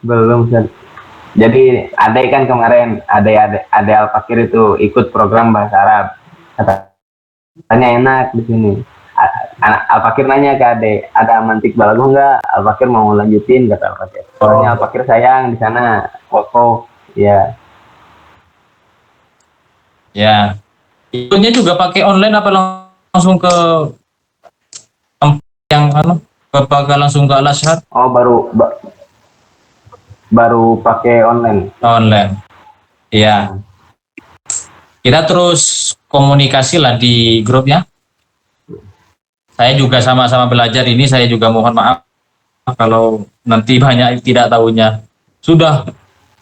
Belum, Ustaz. Jadi adek kan kemarin, adek Al-Fakir itu ikut program bahasa Arab. Katanya enak di sini. Al-Fakir nanya ke adek, ada mantik balago enggak? Al-Fakir mau lanjutin, kata Al-Fakir. Soalnya Al-Fakir sayang di sana, koko. Ya, Ya. Ikutnya juga pakai online apa langsung ke tempat yang apa langsung ke Al-Azhar oh baru pakai online. online. Iya. Kita terus komunikasi lah di grupnya. Saya juga sama-sama belajar ini, saya juga mohon maaf kalau nanti banyak yang tidak tahunya. Sudah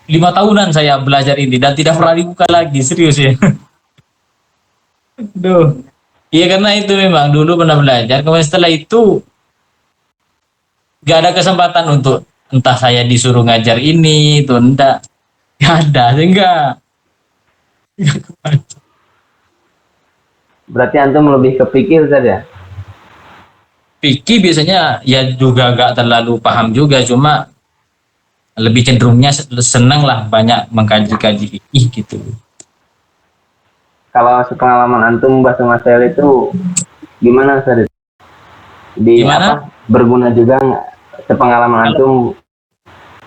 5 tahunan saya belajar ini dan tidak pernah dibuka lagi, serius ya. Duh. Iya karena itu memang dulu pernah belajar, kemudian setelah itu gak ada kesempatan untuk entah saya disuruh ngajar ini, itu enggak. Gak ada, sehingga Berarti antum lebih kepikir saja. Vicky biasanya ya juga gak terlalu paham juga, cuma lebih cenderungnya senang lah banyak mengkaji-kaji fikih gitu. Kalau sepengalaman antum bahasa masail itu gimana, Ustaz? Gimana? Berguna juga nggak? Sepengalaman antum,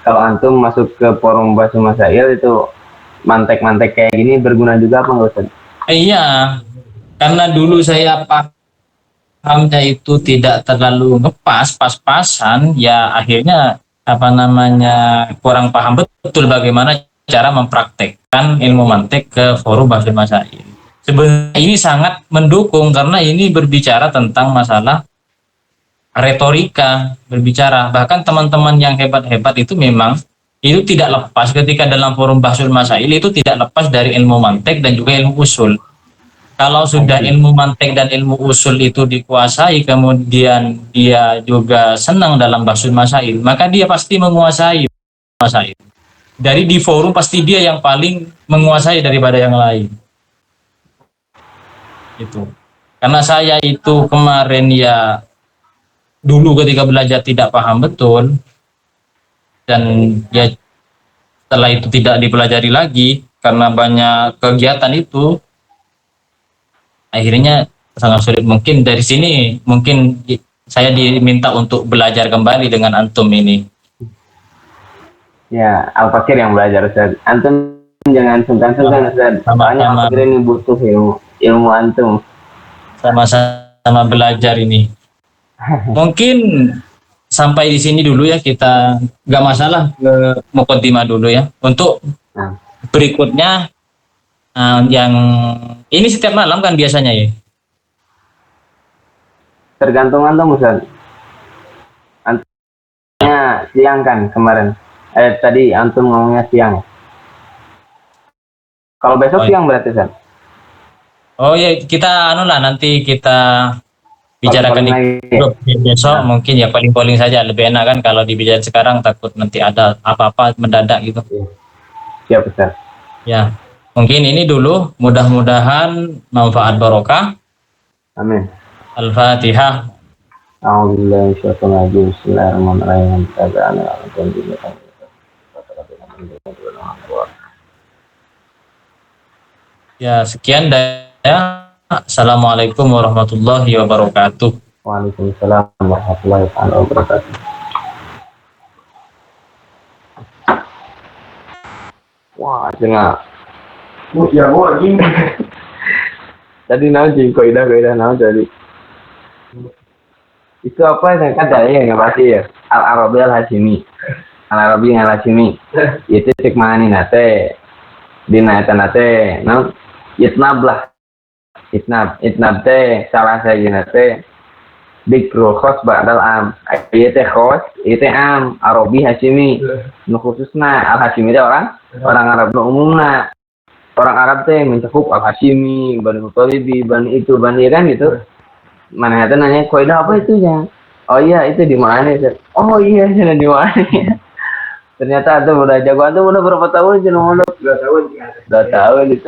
kalau antum masuk ke forum bahasa masail itu mantek-mantek kayak gini berguna juga apa nggak, Ustaz? Iya, karena dulu saya pahamnya itu tidak terlalu ngepas, pas-pasan, ya akhirnya apa namanya kurang paham betul bagaimana cara mempraktekkan ilmu mantek ke forum bahasa masail. Sebenarnya ini sangat mendukung karena ini berbicara tentang masalah retorika, berbicara bahkan teman-teman yang hebat-hebat itu memang itu tidak lepas ketika dalam forum bahsul masail itu tidak lepas dari ilmu mantek dan juga ilmu usul. Kalau sudah ilmu mantek dan ilmu usul itu dikuasai, kemudian dia juga senang dalam bahsul masail, maka dia pasti menguasai masail. Dari di forum pasti dia yang paling menguasai daripada yang lain. Itu. Karena saya itu kemarin ya dulu ketika belajar tidak paham betul dan ya setelah itu tidak dipelajari lagi karena banyak kegiatan itu akhirnya sangat sulit. Mungkin dari sini mungkin saya diminta untuk belajar kembali dengan antum ini. Ya, Al-Fakir yang belajar, Ustaz. Antum jangan sungkan-sungkan, Ustaz. Soalnya Al-Fakir ini butuh ilmu antum. Sama-sama belajar ini. Mungkin sampai di sini dulu ya, kita nggak masalah ke mukaddimah dulu ya. Untuk berikutnya yang ini setiap malam kan biasanya ya. Tergantung antum, Ustaz. Antumnya siang kan kemarin. Tadi antum ngomongnya siang. Kalau besok siang berarti, Ustaz. Oh ya, kita nanti kita bicarakan di grup besok. Mungkin ya paling saja lebih enak kan kalau dibicarakan sekarang, takut nanti ada apa-apa mendadak gitu. Siap, Ustaz. Ya, mungkin ini dulu, mudah-mudahan manfaat barokah. Amin. Al-Fatihah. Bismillahirrahmanirrahim. Ya, sekian dari Assalamualaikum warahmatullahi wabarakatuh. Waalaikumsalam warahmatullahi wabarakatuh. Wah, cenah. Ya gua gini. Tadi naon sih kaidah naon tadi? Itu apa yang kata ya nggak pasti ya? Al-Arabi al-Hashimi. Al-Arabi al-Hashimi. Itu cek mani nate. Dina eta nate, naon? Itnab lah. Itnab teh salah saya nate. Dikrul khos ba'dal am. Ieu teh khos, ieu teh am. Arabi Hashimi. Nu khususna al-Hashimi teh orang Arab nu umumna. Orang Arab teh mencakup al-Hashimi, Bani Muthalibi, Bani itu, Bani kan gitu. Mana itu nanya kaidah apa itu ya? Oh iya itu di mana? Oh iya sana di mana? Ternyata itu udah jagoan tuh udah berapa tahun sih udah 2 tahun. 2 tahun itu.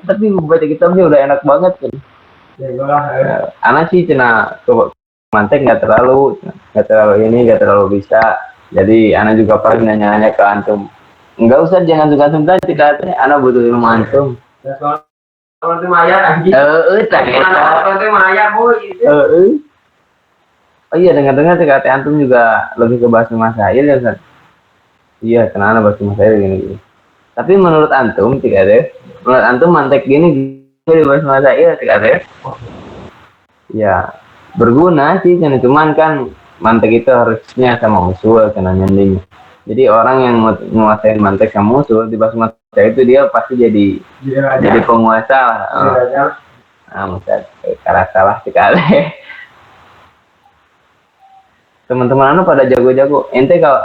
Tapi baca kitabnya udah enak banget kan. Ya gua Anak sih cina tuh mantek nggak terlalu bisa. Jadi anak juga pernah nanya-nanya ke antum. Enggak usah jangan antum tadi katanya anak butuh ilmu antum. kalau itu maya anjing. Tak Kalau itu maya boy itu. Oh iya dengar-dengar kata antum juga lebih ke bahasa masail ya Ustaz? Iya kenapa bahasa masail gini. Tapi menurut antum menurut antum mantek gini di bahasa masail ada? Ya berguna sih cuman kan mantek itu harusnya sama usul karena nyanding. Jadi orang yang menguasai mantek sama usul di bahasa masail itu dia pasti jadi penguasa lah. Ustaz cara salah sekali. Teman-teman anu pada jago-jago. Ente kalau